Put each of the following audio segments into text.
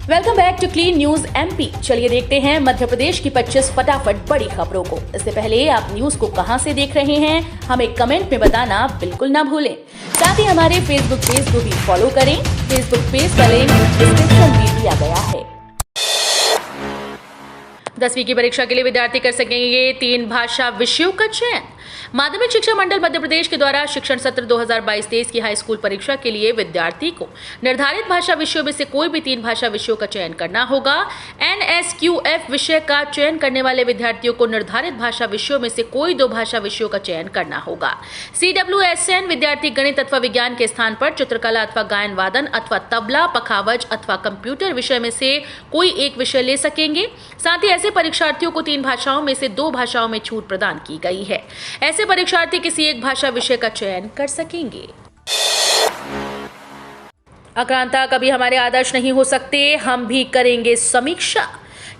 Welcome back to clean news MP. चलिए देखते हैं मध्य प्रदेश की 25 फटाफट बड़ी खबरों को। इससे पहले आप न्यूज को कहां से देख रहे हैं, हमें कमेंट में बताना बिल्कुल ना भूलें। साथ ही हमारे फेसबुक पेज को भी फॉलो करें। फेसबुक पेज का लिंक डिस्क्रिप्शन में दिया गया है। 10वीं की परीक्षा के लिए विद्यार्थी कर सकेंगे 3 भाषा विषयों का चयन। माध्यमिक शिक्षा मंडल मध्य प्रदेश के द्वारा शिक्षण सत्र 2022-23 की हाई स्कूल परीक्षा के लिए विद्यार्थी को निर्धारित भाषा विषयों में से कोई भी 3 भाषा विषयों का चयन करना होगा। NSQF विषय का चयन करने वाले विद्यार्थियों को निर्धारित भाषा विषयों में से कोई 2 भाषा विषयों का चयन करना होगा। CWSN विद्यार्थी गणित अथवा विज्ञान के स्थान पर चित्रकला अथवा गायन वादन अथवा तबला, पखावज अथवा कंप्यूटर विषय में से कोई एक विषय ले सकेंगे। साथ ही ऐसे परीक्षार्थियों को 3 भाषाओं में से 2 भाषाओं में छूट प्रदान की गई है। ऐसे परीक्षार्थी किसी एक भाषा विषय का चयन कर सकेंगे। आक्रांता कभी हमारे आदर्श नहीं हो सकते, हम भी करेंगे समीक्षा।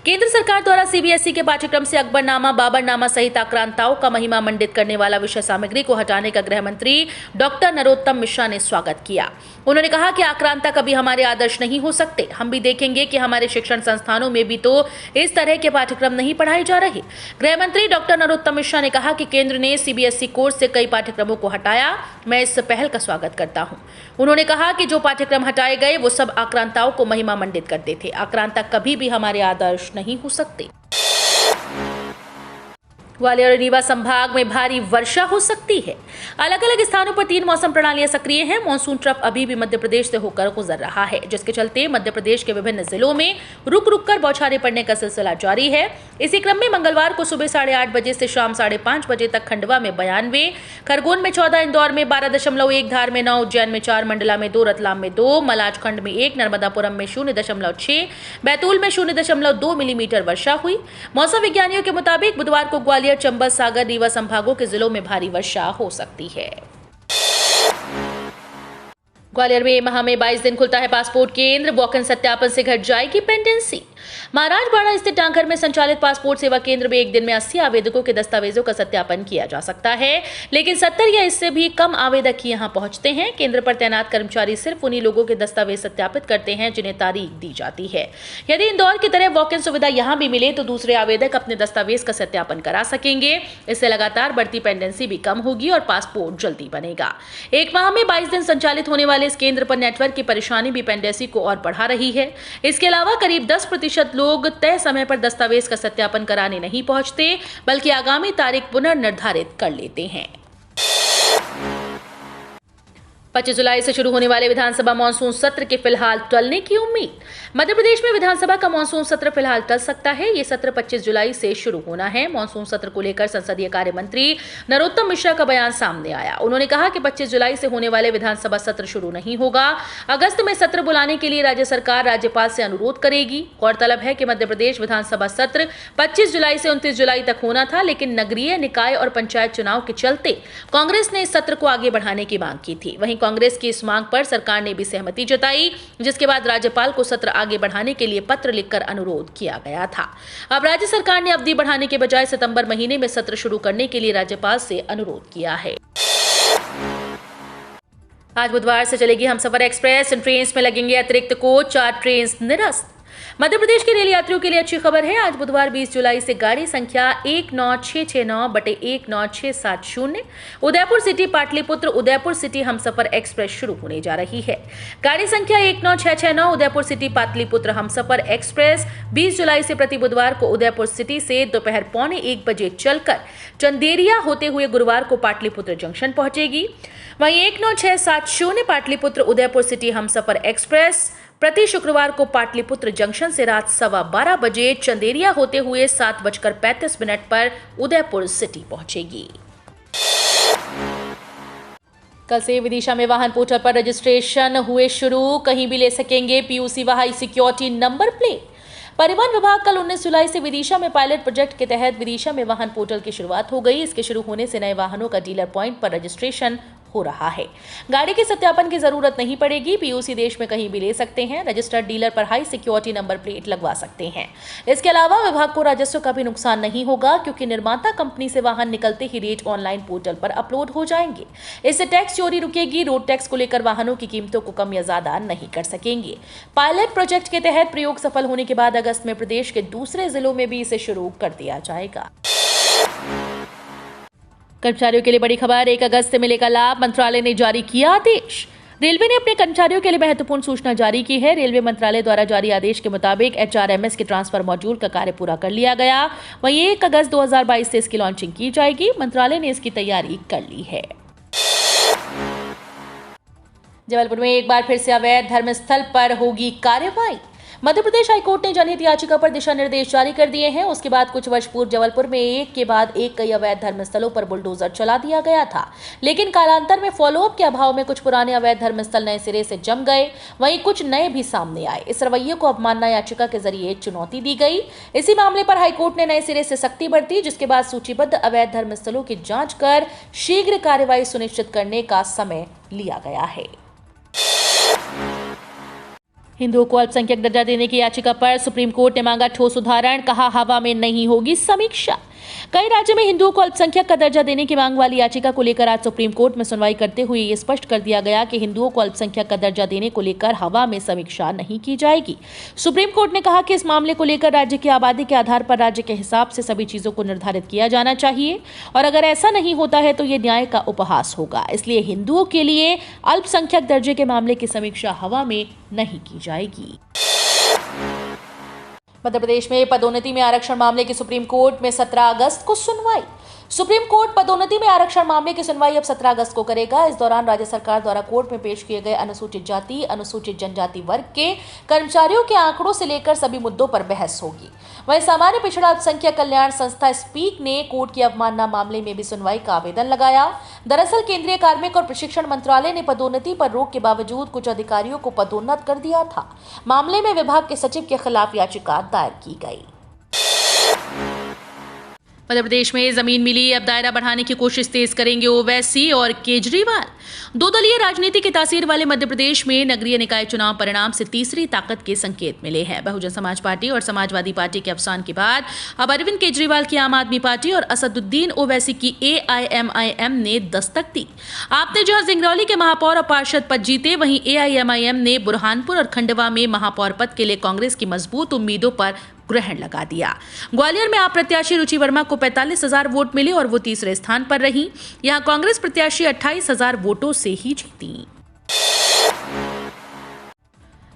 केंद्र सरकार द्वारा सीबीएसई के पाठ्यक्रम से अकबरनामा, बाबरनामा सहित आक्रांताओं का महिमा मंडित करने वाला विषय सामग्री को हटाने का गृह मंत्री डॉक्टर नरोत्तम मिश्रा ने स्वागत किया। उन्होंने कहा कि आक्रांता कभी हमारे आदर्श नहीं हो सकते, हम भी देखेंगे कि हमारे शिक्षण संस्थानों में भी तो इस तरह के पाठ्यक्रम नहीं पढ़ाए जा रहे। गृह मंत्री डॉक्टर नरोत्तम मिश्रा ने कहा कि केंद्र ने सीबीएसई कोर्स से कई पाठ्यक्रमों को हटाया, मैं इस पहल का स्वागत करता हूं। उन्होंने कहा कि जो पाठ्यक्रम हटाए गए वो सब आक्रांताओं को महिमा मंडित करते थे। आक्रांता कभी भी हमारे आदर्श नहीं हो सकते। ग्वालियर और रीवा संभाग में भारी वर्षा हो सकती है। अलग अलग स्थानों पर 3 मौसम प्रणालियां सक्रिय हैं। मानसून ट्रफ अभी भी मध्य प्रदेश से होकर गुजर रहा है, जिसके चलते मध्य प्रदेश के विभिन्न जिलों में रुक रुक कर बौछारें पड़ने का सिलसिला जारी है। इसी क्रम में मंगलवार को सुबह 8:30 बजे से शाम 5:30 बजे तक खंडवा में 92, खरगोन में 14, इंदौर में 12.1, धार में 9, उज्जैन में 4, मंडला में 2, रतलाम में 2, मलाजखंड में 1, नर्मदापुरम में 0.6, बैतूल में 0.2 मिलीमीटर वर्षा हुई। मौसम विज्ञानियों के मुताबिक बुधवार को ग्वालियर, चंबल, सागर, रीवा संभागों के जिलों में भारी वर्षा हो सकती है। ग्वालियर में माह में 22 दिन खुलता है पासपोर्ट केंद्र। वॉक इन सत्यापन से घट जाएगी पेंडेंसी। महाराजबाड़ा स्थित डाकघर में संचालित पासपोर्ट सेवा केंद्र में एक दिन में 80 आवेदकों के दस्तावेजों का सत्यापन किया जा सकता है, लेकिन 70 या इससे भी कम आवेदक ही यहां पहुंचते हैं। केंद्र पर तैनात कर्मचारी सिर्फ उन्हीं लोगों के दस्तावेज सत्यापित करते हैं जिन्हें तारीख दी जाती है। यदि इंदौर की तरह वॉक इन सुविधा यहां भी मिले तो दूसरे आवेदक अपने दस्तावेज का सत्यापन करा सकेंगे। इससे लगातार बढ़ती पेंडेंसी भी कम होगी और पासपोर्ट जल्दी बनेगा। एक माह में 22 दिन संचालित होने वाले इस केंद्र पर नेटवर्क की परेशानी भी पेंडेंसी को और बढ़ा रही है। इसके अलावा करीब 10% लोग तय समय पर दस्तावेज का सत्यापन कराने नहीं पहुंचते, बल्कि आगामी तारीख पुनर्निर्धारित कर लेते हैं। 25 जुलाई से शुरू होने वाले विधानसभा मानसून सत्र के फिलहाल टलने की उम्मीद। मध्य प्रदेश में विधानसभा का मानसून सत्र फिलहाल टल सकता है। ये सत्र 25 जुलाई से शुरू होना है। मानसून सत्र को लेकर संसदीय कार्य मंत्री नरोत्तम मिश्रा का बयान सामने आया। उन्होंने कहा कि 25 जुलाई से होने वाले विधानसभा सत्र शुरू नहीं होगा। अगस्त में सत्र बुलाने के लिए राज्य सरकार राज्यपाल से अनुरोध करेगी। गौरतलब है कि मध्य प्रदेश विधानसभा सत्र 25 जुलाई से 29 जुलाई तक होना था, लेकिन नगरीय निकाय और पंचायत चुनाव के चलते कांग्रेस ने इस सत्र को आगे बढ़ाने की मांग की थी। वहीं कांग्रेस की इस मांग पर सरकार ने भी सहमति जताई, जिसके बाद राज्यपाल को सत्र आगे बढ़ाने के लिए पत्र लिखकर अनुरोध किया गया था। अब राज्य सरकार ने अवधि बढ़ाने के बजाय सितंबर महीने में सत्र शुरू करने के लिए राज्यपाल से अनुरोध किया है। आज बुधवार से चलेगी हमसफर एक्सप्रेस। इन ट्रेन में लगेंगे अतिरिक्त कोच, 4 ट्रेन निरस्त। मध्य प्रदेश के रेल यात्रियों के लिए अच्छी खबर है। आज बुधवार 20 जुलाई से गाड़ी संख्या 19669/19670 Udaipur city Pataliputra Udaipur city Humsafar express शुरू होने जा रही है। गाड़ी संख्या 19669 उदयपुर सिटी पाटलिपुत्र हमसफर एक्सप्रेस 20 जुलाई से प्रति बुधवार को उदयपुर सिटी से दोपहर 12:45 बजे चलकर चंदेरिया होते हुए गुरुवार को पाटलिपुत्र जंक्शन पहुंचेगी। वहीं 19670 पाटलिपुत्र उदयपुर सिटी हमसफर एक्सप्रेस प्रति शुक्रवार को पाटलिपुत्र जंक्शन से रात 12:15 बजे चंदेरिया होते हुए 7:35 पर उदयपुर सिटी पहुंचेगी। कल से विदिशा में वाहन पोर्टल पर रजिस्ट्रेशन हुए शुरू। कहीं भी ले सकेंगे पीयूसी व हाई सिक्योरिटी नंबर प्लेट। परिवहन विभाग कल 19 जुलाई से विदिशा में पायलट प्रोजेक्ट के तहत विदिशा में वाहन पोर्टल की शुरुआत हो गई। इसके शुरू होने से नए वाहनों का डीलर पॉइंट पर रजिस्ट्रेशन हो रहा है। गाड़ी के सत्यापन की जरूरत नहीं पड़ेगी। पीयूसी देश में कहीं भी ले सकते हैं। रजिस्टर्ड डीलर पर हाई सिक्योरिटी नंबर प्लेट लगवा सकते हैं। इसके अलावा विभाग को राजस्व का भी नुकसान नहीं होगा, क्योंकि निर्माता कंपनी से वाहन निकलते ही रेट ऑनलाइन पोर्टल पर अपलोड हो जाएंगे। इससे टैक्स चोरी रुकेगी। रोड टैक्स को लेकर वाहनों की कीमतों को कम या ज्यादा नहीं कर सकेंगे। पायलट प्रोजेक्ट के तहत प्रयोग सफल होने के बाद अगस्त में प्रदेश के दूसरे जिलों में भी इसे शुरू कर दिया जाएगा। कर्मचारियों के लिए बड़ी खबर, 1 अगस्त से मिलेगा लाभ। मंत्रालय ने जारी किया आदेश। रेलवे ने अपने कर्मचारियों के लिए महत्वपूर्ण सूचना जारी की है। रेलवे मंत्रालय द्वारा जारी आदेश के मुताबिक HRMS के ट्रांसफर मॉड्यूल का कार्य पूरा कर लिया गया। वहीं 1 अगस्त 2022 से इसकी लॉन्चिंग की जाएगी। मंत्रालय ने इसकी तैयारी कर ली है। जबलपुर में एक बार फिर से अवैध धर्मस्थल पर होगी कार्रवाई। मध्य प्रदेश हाईकोर्ट ने जनहित याचिका पर दिशा निर्देश जारी कर दिए हैं। उसके बाद कुछ वर्ष पूर्व जबलपुर में एक के बाद एक कई अवैध धर्मस्थलों पर बुलडोजर चला दिया गया था, लेकिन कालांतर में फॉलोअप के अभाव में कुछ पुराने अवैध धर्मस्थल नए सिरे से जम गए, वहीं कुछ नए भी सामने आए। इस रवैये को अवमानना याचिका के जरिए चुनौती दी गई। इसी मामले पर हाईकोर्ट ने नए सिरे से सख्ती बरती, जिसके बाद सूचीबद्ध अवैध धर्मस्थलों की जांच कर शीघ्र कार्रवाई सुनिश्चित करने का समय लिया गया है। हिंदुओं को अल्पसंख्यक दर्जा देने की याचिका पर सुप्रीम कोर्ट ने मांगा ठोस उदाहरण, कहा हवा में नहीं होगी समीक्षा। कई राज्यों में हिंदुओं को अल्पसंख्यक का दर्जा देने की मांग वाली याचिका को लेकर आज सुप्रीम कोर्ट में सुनवाई करते हुए ये स्पष्ट कर दिया गया कि हिंदुओं को अल्पसंख्यक का दर्जा देने को लेकर हवा में समीक्षा नहीं की जाएगी। सुप्रीम कोर्ट ने कहा कि इस मामले को लेकर राज्य की आबादी के आधार पर राज्य के हिसाब से सभी चीजों को निर्धारित किया जाना चाहिए, और अगर ऐसा नहीं होता है तो ये न्याय का उपहास होगा। इसलिए हिंदुओं के लिए अल्पसंख्यक दर्जे के मामले की समीक्षा हवा में नहीं की जाएगी। मध्य प्रदेश में पदोन्नति में आरक्षण मामले की सुप्रीम कोर्ट में 17 अगस्त को सुनवाई। सुप्रीम कोर्ट पदोन्नति में आरक्षण मामले की सुनवाई अब 17 अगस्त को करेगा। इस दौरान राज्य सरकार द्वारा कोर्ट में पेश किए गए अनुसूचित जाति, अनुसूचित जनजाति वर्ग के कर्मचारियों के आंकड़ों से लेकर सभी मुद्दों पर बहस होगी। वहीं सामान्य पिछड़ा अल्पसंख्यक कल्याण संस्था स्पीक ने कोर्ट की अवमानना मामले में भी सुनवाई का आवेदन लगाया। दरअसल केंद्रीय कार्मिक और प्रशिक्षण मंत्रालय ने पदोन्नति पर रोक के बावजूद कुछ अधिकारियों को पदोन्नत कर दिया था। मामले में विभाग के सचिव के खिलाफ याचिका दायर की गई। मध्य प्रदेश में जमीन मिली, अब दायरा बढ़ाने की कोशिश तेज करेंगे ओवैसी और केजरीवाल। 2 दलीय राजनीति की तासीर वाले मध्य प्रदेश में नगरीय निकाय चुनाव परिणाम से तीसरी ताकत के संकेत मिले हैं। बहुजन समाज पार्टी और समाजवादी पार्टी के अवसान के बाद अब अरविंद केजरीवाल की आम आदमी पार्टी और असदुद्दीन ओवैसी की AIMIM ने दस्तक दी। आपने जहां सिंगरौली के महापौर और पार्षद पद जीते, वहीं AIMIM ने बुरहानपुर और खंडवा में महापौर पद के लिए कांग्रेस की मजबूत उम्मीदों पर ग्रहण लगा दिया। ग्वालियर में आप प्रत्याशी रुचि वर्मा को 45,000 वोट मिले और वो तीसरे स्थान पर रही। यहां कांग्रेस प्रत्याशी 28,000 वोटों से ही जीती।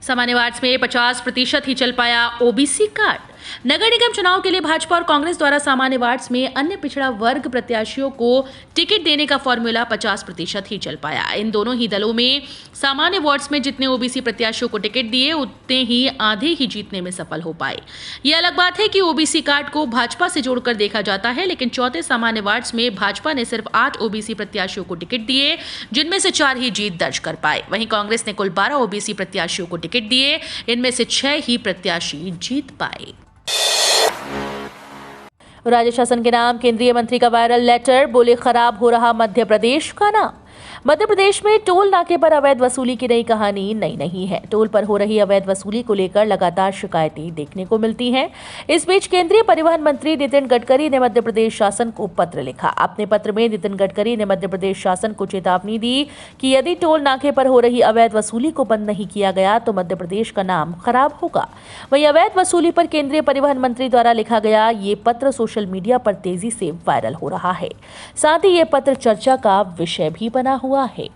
सामान्य वार्ड्स में 50% ही चल पाया ओबीसी कार्ड। नगर निगम चुनाव के लिए भाजपा और कांग्रेस द्वारा सामान्य वार्ड्स में अन्य पिछड़ा वर्ग प्रत्याशियों को टिकट देने का फॉर्मूला 50% ही चल पाया। इन दोनों ही दलों में सामान्य वार्ड्स में जितने ओबीसी प्रत्याशियों को टिकट दिए, उतने ही आधे ही जीतने में सफल हो पाए। ये अलग बात है कि ओबीसी कार्ड को भाजपा से जोड़कर देखा जाता है, लेकिन चौथे सामान्य वार्ड्स में भाजपा ने सिर्फ 8 ओबीसी प्रत्याशियों को टिकट दिए, जिनमें से 4 ही जीत दर्ज कर पाए। वहीं कांग्रेस ने कुल 12 ओबीसी प्रत्याशियों को टिकट दिए, इनमें से 6 ही प्रत्याशी जीत पाए। राज्य शासन के नाम केंद्रीय मंत्री का वायरल लेटर, बोले खराब हो रहा मध्य प्रदेश का नाम। मध्य प्रदेश में टोल नाके पर अवैध वसूली की नई कहानी नई नहीं है। टोल पर हो रही अवैध वसूली को लेकर लगातार शिकायतें देखने को मिलती हैं। इस बीच केंद्रीय परिवहन मंत्री नितिन गडकरी ने मध्य प्रदेश शासन को पत्र लिखा। अपने पत्र में नितिन गडकरी ने मध्य प्रदेश शासन को चेतावनी दी कि यदि टोल नाके पर हो रही अवैध वसूली को बंद नहीं किया गया तो मध्य प्रदेश का नाम खराब होगा। वहीं अवैध वसूली पर केंद्रीय परिवहन मंत्री द्वारा लिखा गया ये पत्र सोशल मीडिया पर तेजी से वायरल हो रहा है। साथ ही ये पत्र चर्चा का विषय भी बना हुआ है।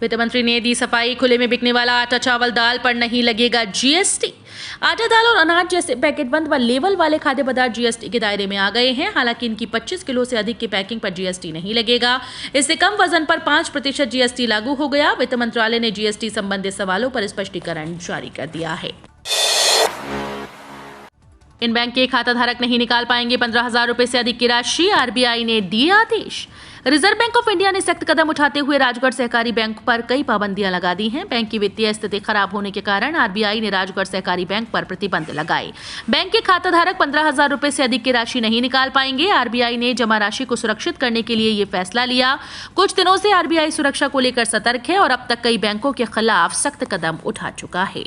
वित्त मंत्री ने दी सफाई, खुले में बिकने वाला आटा, चावल, दाल पर नहीं लगेगा जीएसटी। आटा, दाल और अनाज जैसे पैकेट बंद व लेवल वाले खाद्य पदार्थ जीएसटी के दायरे में आ गए हैं। हालांकि इनकी 25 किलो से अधिक की पैकिंग पर जीएसटी नहीं लगेगा। इससे कम वजन पर 5% जीएसटी लागू हो गया। वित्त मंत्रालय ने जीएसटी संबंधित सवालों पर स्पष्टीकरण जारी कर दिया है। इन बैंक के खाता धारक नहीं निकाल पाएंगे 15,000 रुपए से अधिक की राशि, आरबीआई ने दिए आदेश। रिजर्व बैंक ऑफ इंडिया ने सख्त कदम उठाते हुए राजगढ़ सहकारी बैंक पर कई पाबंदियां लगा दी हैं। बैंक की वित्तीय स्थिति खराब होने के कारण आरबीआई ने राजगढ़ सहकारी बैंक पर प्रतिबंध लगाए। बैंक के खाताधारक 15,000 रुपए से अधिक की राशि नहीं निकाल पाएंगे। आरबीआई ने जमा राशि को सुरक्षित करने के लिए ये फैसला लिया। कुछ दिनों से आरबीआई सुरक्षा को लेकर सतर्क है और अब तक कई बैंकों के खिलाफ सख्त कदम उठा चुका है।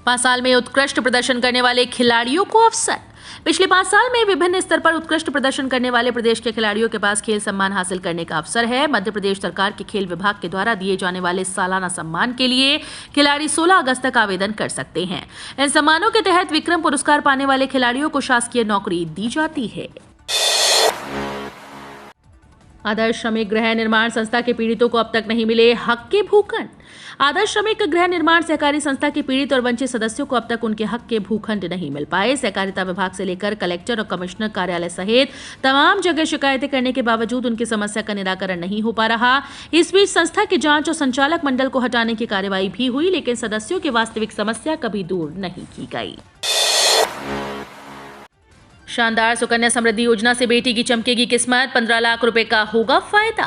5 साल में उत्कृष्ट प्रदर्शन करने वाले खिलाड़ियों को अवसर। पिछले 5 साल में विभिन्न स्तर पर उत्कृष्ट प्रदर्शन करने वाले प्रदेश के खिलाड़ियों के पास खेल सम्मान हासिल करने का अवसर है। मध्य प्रदेश सरकार के खेल विभाग के द्वारा दिए जाने वाले सालाना सम्मान के लिए खिलाड़ी 16 अगस्त तक आवेदन कर सकते हैं। इन सम्मानों के तहत विक्रम पुरस्कार पाने वाले खिलाड़ियों को शासकीय नौकरी दी जाती है। आदर्श श्रमिक गृह निर्माण संस्था के पीड़ितों को अब तक नहीं मिले हक के भूखंड। आदर्श श्रमिक गृह निर्माण सहकारी संस्था के पीड़ित और वंचित सदस्यों को अब तक उनके हक के भूखंड नहीं मिल पाए। सहकारिता विभाग से लेकर कलेक्टर और कमिश्नर कार्यालय सहित तमाम जगह शिकायतें करने के बावजूद उनकी समस्या का निराकरण नहीं हो पा रहा। इस बीच संस्था की जांच और संचालक मंडल को हटाने की कार्रवाई भी हुई, लेकिन सदस्यों की वास्तविक समस्या कभी दूर नहीं की गई। शानदार सुकन्या समृद्धि योजना से बेटी की चमकेगी किस्मत, 15 लाख रुपए का होगा फायदा।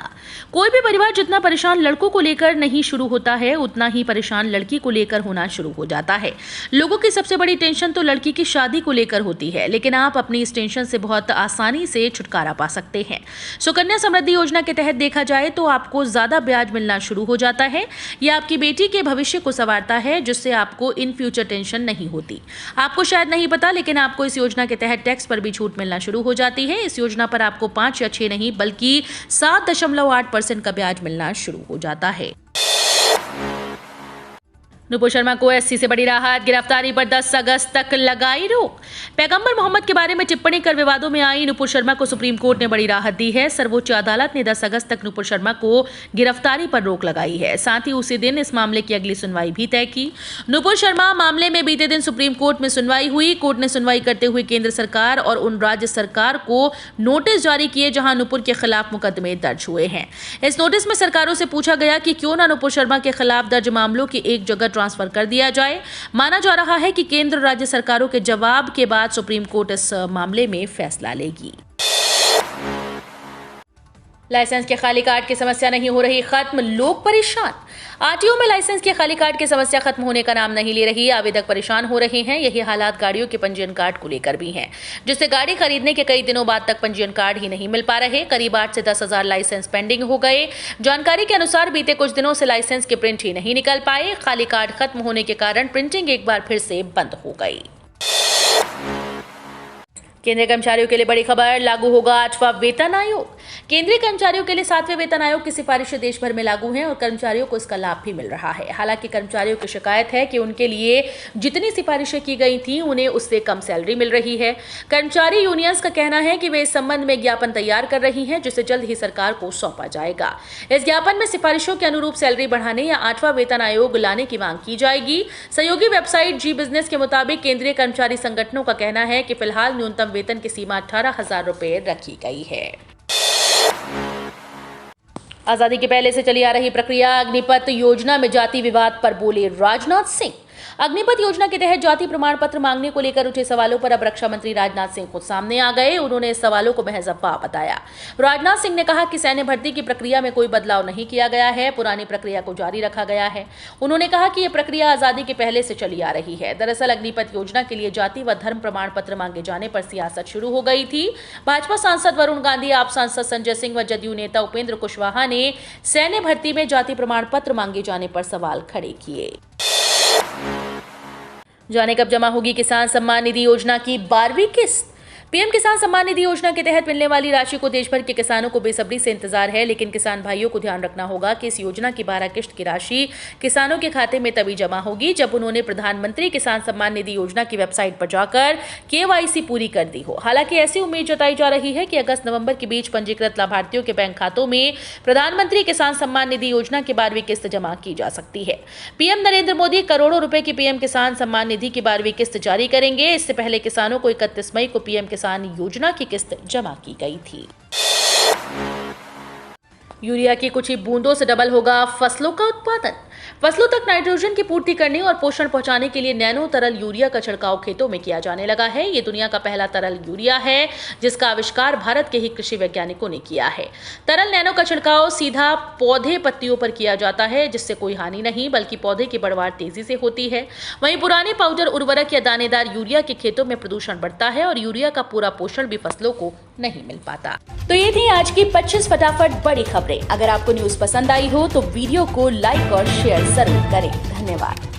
कोई भी परिवार जितना परेशान लड़कों को लेकर नहीं शुरू होता है, उतना ही परेशान लड़की को लेकर होना शुरू हो जाता है। लोगों की सबसे बड़ी टेंशन तो लड़की की शादी को लेकर होती है, लेकिन आप अपनी इस टेंशन से बहुत आसानी से छुटकारा पा सकते हैं। सुकन्या समृद्धि योजना के तहत देखा जाए तो आपको ज्यादा ब्याज मिलना शुरू हो जाता है। यह आपकी बेटी के भविष्य को संवारता है, जिससे आपको इन फ्यूचर टेंशन नहीं होती। आपको शायद नहीं पता, लेकिन आपको इस योजना के तहत टैक्स पर भी छूट मिलना शुरू हो जाती है। इस योजना पर आपको 5 या 6 नहीं बल्कि 7.8% का ब्याज मिलना शुरू हो जाता है। नुपुर शर्मा को एससी से बड़ी राहत, गिरफ्तारी पर 10 अगस्त तक लगाई रोक। पैगंबर मोहम्मद के बारे में टिप्पणी कर विवादों में आई नुपुर शर्मा को सुप्रीम कोर्ट ने बड़ी राहत दी है। सर्वोच्च अदालत ने 10 अगस्त तक नुपुर शर्मा को गिरफ्तारी पर रोक लगाई है। साथ ही उसी दिन इस मामले की अगली सुनवाई भी तय की। नुपुर शर्मा मामले में बीते दिन सुप्रीम कोर्ट में सुनवाई हुई। कोर्ट ने सुनवाई करते हुए केंद्र सरकार और उन राज्य सरकार को नोटिस जारी किए जहां नुपुर के खिलाफ मुकदमे दर्ज हुए हैं। इस नोटिस में सरकारों से पूछा गया कि क्यों न नुपुर शर्मा के खिलाफ दर्ज मामलों की एक जगह ट्रांसफर कर दिया जाए। माना जा रहा है कि केंद्र राज्य सरकारों के जवाब के बाद सुप्रीम कोर्ट इस मामले में फैसला लेगी। लाइसेंस के खाली कार्ड की समस्या नहीं हो रही खत्म, लोग परेशान। आरटीओ में लाइसेंस के खाली कार्ड की समस्या खत्म होने का नाम नहीं ले रही। आवेदक परेशान हो रहे हैं। यही हालात गाड़ियों के पंजीयन कार्ड को लेकर भी हैं, जिससे गाड़ी खरीदने के कई दिनों बाद तक पंजीयन कार्ड ही नहीं मिल पा रहे। करीब 8 से 10 हजार लाइसेंस पेंडिंग हो गए। जानकारी के अनुसार बीते कुछ दिनों से लाइसेंस के प्रिंट ही नहीं निकल पाए। खाली कार्ड खत्म होने के कारण प्रिंटिंग एक बार फिर से बंद हो गई। केंद्रीय कर्मचारियों के लिए बड़ी खबर, लागू होगा 8वां वेतन आयोग। केंद्रीय कर्मचारियों के लिए 7वें वेतन आयोग की सिफारिशें देश भर में लागू हैं और कर्मचारियों को इसका लाभ भी मिल रहा है। हालांकि कर्मचारियों की शिकायत है कि उनके लिए जितनी सिफारिशें की गई थी उन्हें उससे कम सैलरी मिल रही है। कर्मचारी यूनियंस का कहना है कि वे इस संबंध में ज्ञापन तैयार कर रही हैं, जिसे जल्द ही सरकार को सौंपा जाएगा। इस ज्ञापन में सिफारिशों के अनुरूप सैलरी बढ़ाने या 8वां वेतन आयोग लाने की मांग की जाएगी। सहयोगी वेबसाइट जी बिजनेस के मुताबिक केंद्रीय कर्मचारी संगठनों का कहना है कि फिलहाल न्यूनतम वेतन की सीमा 18,000 रुपए रखी गई है। आजादी के पहले से चली आ रही प्रक्रिया, अग्निपथ योजना में जाति विवाद पर बोले राजनाथ सिंह। अग्निपथ योजना के तहत जाति प्रमाण पत्र मांगने को लेकर उठे सवालों पर अब रक्षा मंत्री राजनाथ सिंह खुद सामने आ गए। उन्होंने इस सवालों को महज अफवाह बताया। राजनाथ सिंह ने कहा कि सैन्य भर्ती की प्रक्रिया में कोई बदलाव नहीं किया गया है, पुरानी प्रक्रिया को जारी रखा गया है। उन्होंने कहा कि यह प्रक्रिया आजादी के पहले से चली आ रही है। दरअसल अग्निपथ योजना के लिए जाति व धर्म प्रमाण पत्र मांगे जाने पर सियासत शुरू हो गई थी। भाजपा सांसद वरुण गांधी, आप सांसद संजय सिंह व जदयू नेता उपेंद्र कुशवाहा ने सैन्य भर्ती में जाति प्रमाण पत्र मांगे जाने पर सवाल खड़े किए। जाने कब जमा होगी किसान सम्मान निधि योजना की 12वीं किस्त। पीएम किसान सम्मान निधि योजना के तहत मिलने वाली राशि को देश भर के किसानों को बेसब्री से इंतजार है, लेकिन किसान भाइयों को ध्यान रखना होगा कि इस योजना की 12 किश्त की राशि किसानों के खाते में तभी जमा होगी जब उन्होंने प्रधानमंत्री किसान सम्मान निधि योजना की वेबसाइट पर जाकर केवाईसी पूरी कर दी हो। हालांकि ऐसी उम्मीद जताई जा रही है कि अगस्त-नवंबर के बीच पंजीकृत लाभार्थियों के बैंक खातों में प्रधानमंत्री किसान सम्मान निधि योजना की 12वीं किस्त जमा की जा सकती है। पीएम नरेंद्र मोदी करोड़ों रुपए की पीएम किसान सम्मान निधि की 12वीं किस्त जारी करेंगे। इससे पहले किसानों को 31 मई को पीएम किसान योजना की किस्त जमा की गई थी। यूरिया की कुछ ही बूंदों से डबल होगा फसलों का उत्पादन। फसलों तक नाइट्रोजन की पूर्ति करने और पोषण पहुंचाने के लिए नैनो तरल यूरिया का छिड़काव खेतों में किया जाने लगा है। ये दुनिया का पहला तरल यूरिया है जिसका आविष्कार भारत के ही कृषि वैज्ञानिकों ने किया है। तरल नैनो का छिड़काव सीधा पौधे पत्तियों पर किया जाता है, जिससे कोई हानि नहीं बल्कि पौधे की बढ़वार तेजी से होती है। वहीं पुराने पाउडर उर्वरक या दानेदार यूरिया के खेतों में प्रदूषण बढ़ता है और यूरिया का पूरा पोषण भी फसलों को नहीं मिल पाता। तो ये थी आज की 25 फटाफट बड़ी खबरें। अगर आपको न्यूज पसंद आई हो तो वीडियो को लाइक और शेयर जरूर करें। धन्यवाद।